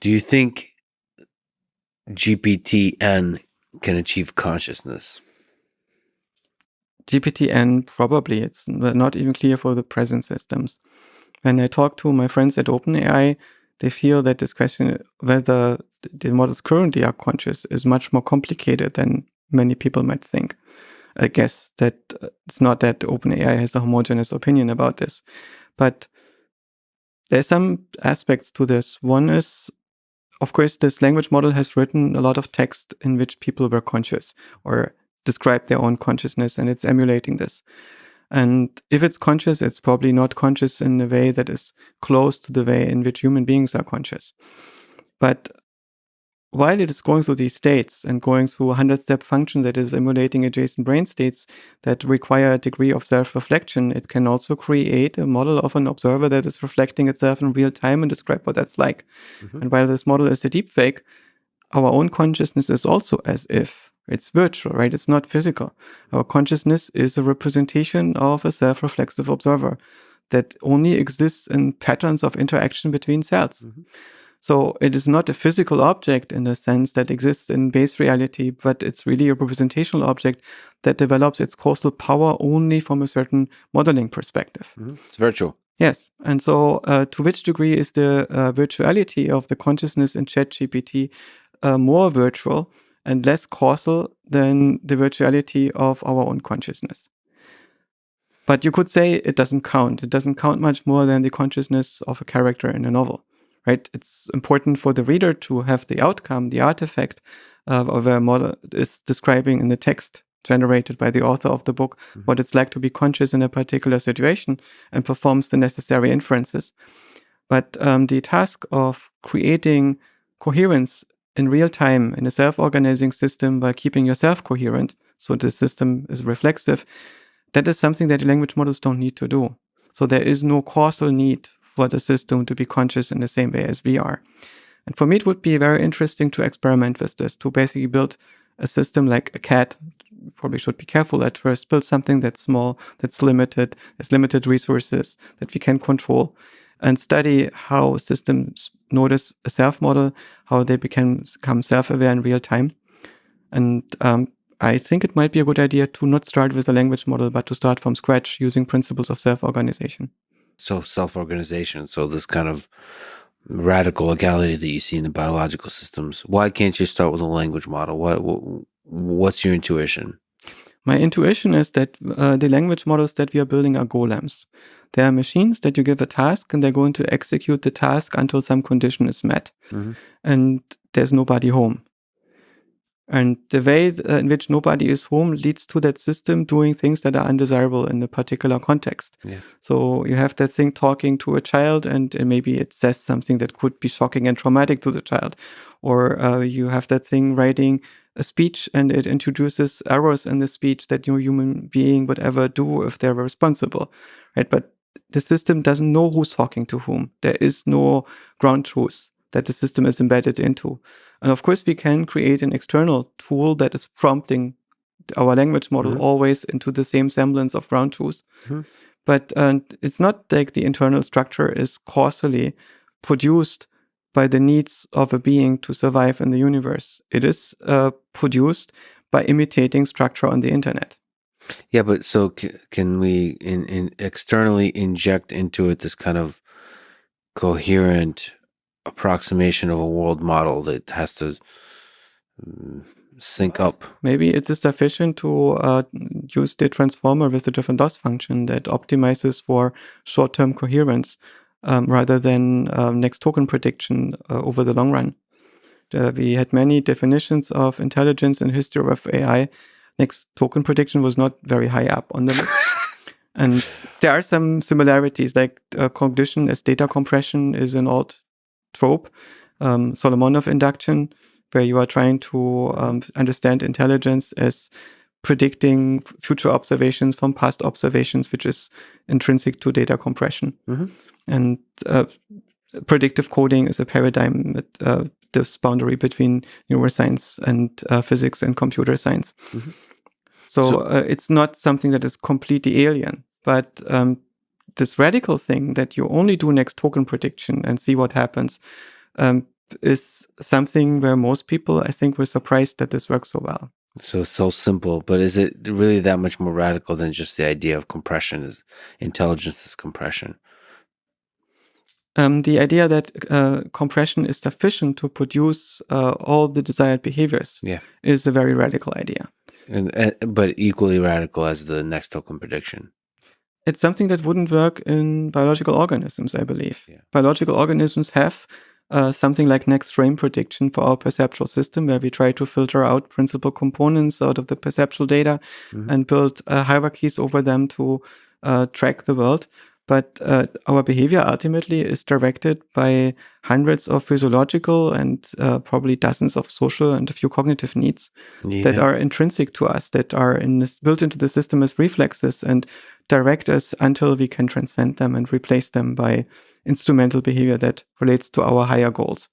Do you think GPT-N can achieve consciousness? GPT-N, probably. It's not even clear for the present systems. When I talk to my friends at OpenAI, they feel that this question, whether the models currently are conscious, is much more complicated than many people might think. I guess that it's not that OpenAI has a homogeneous opinion about this. But there's some aspects to this. One is, of course, this language model has written a lot of text in which people were conscious or described their own consciousness, and it's emulating this. And if it's conscious, it's probably not conscious in a way that is close to the way in which human beings are conscious. But while it is going through these states and going through a 100-step function that is emulating adjacent brain states that require a degree of self-reflection, it can also create a model of an observer that is reflecting itself in real time and describe what that's like. Mm-hmm. And while this model is a deepfake, our own consciousness is also as if it's virtual, right? It's not physical. Our consciousness is a representation of a self-reflexive observer that only exists in patterns of interaction between cells. Mm-hmm. So it is not a physical object in the sense that exists in base reality, but it's really a representational object that develops its causal power only from a certain modeling perspective. Mm-hmm. It's virtual. Yes. And so to which degree is the virtuality of the consciousness in ChatGPT more virtual and less causal than the virtuality of our own consciousness? But you could say it doesn't count. It doesn't count much more than the consciousness of a character in a novel. Right? It's important for the reader to have the outcome, the artifact of a model is describing in the text generated by the author of the book, mm-hmm. what it's like to be conscious in a particular situation and performs the necessary inferences. But the task of creating coherence in real time in a self-organizing system while keeping yourself coherent, so the system is reflexive, that is something that the language models don't need to do. So there is no causal need for the system to be conscious in the same way as we are. And for me, it would be very interesting to experiment with this, to basically build a system like a cat. Probably should be careful at first, build something that's small, that's limited, has limited resources that we can control, and study how systems notice a self-model, how they become self-aware in real time. And I think it might be a good idea to not start with a language model, but to start from scratch using principles of self-organization. So self-organization. So this kind of radical equality that you see in the biological systems. Why can't you start with a language model? What's your intuition? My intuition is that the language models that we are building are golems. They are machines that you give a task and they're going to execute the task until some condition is met. Mm-hmm. And there's nobody home. And the way in which nobody is home leads to that system doing things that are undesirable in a particular context. Yeah. So you have that thing talking to a child and maybe it says something that could be shocking and traumatic to the child. Or you have that thing writing a speech and it introduces errors in the speech that no human being would ever do if they were responsible, right? But the system doesn't know who's talking to whom. There is no ground truth that the system is embedded into. And of course, we can create an external tool that is prompting our language model mm-hmm. always into the same semblance of ground truth. Mm-hmm. But it's not like the internal structure is causally produced by the needs of a being to survive in the universe. It is produced by imitating structure on the internet. Yeah, but so can we externally inject into it this kind of coherent approximation of a world model that has to sync up? Maybe it is sufficient to use the transformer with the different loss function that optimizes for short-term coherence rather than next token prediction over the long run. We had many definitions of intelligence in history of AI. Next token prediction was not very high up on the list. And there are some similarities, like cognition as data compression is an old trope. Solomonov induction, where you are trying to understand intelligence as predicting future observations from past observations, which is intrinsic to data compression. Mm-hmm. And predictive coding is a paradigm that this boundary between neuroscience and physics and computer science. Mm-hmm. So it's not something that is completely alien, but this radical thing that you only do next token prediction and see what happens, is something where most people, I think, were surprised that this works so well. So it's so simple, but is it really that much more radical than just the idea of compression? Is intelligence is compression? The idea that compression is sufficient to produce all the desired behaviors is a very radical idea. But equally radical as the next token prediction. It's something that wouldn't work in biological organisms, I believe. Yeah. Biological organisms have something like next frame prediction for our perceptual system, where we try to filter out principal components out of the perceptual data and build hierarchies over them to track the world. But our behavior ultimately is directed by hundreds of physiological and probably dozens of social and a few cognitive needs that are intrinsic to us, that are built into the system as reflexes and direct us until we can transcend them and replace them by instrumental behavior that relates to our higher goals.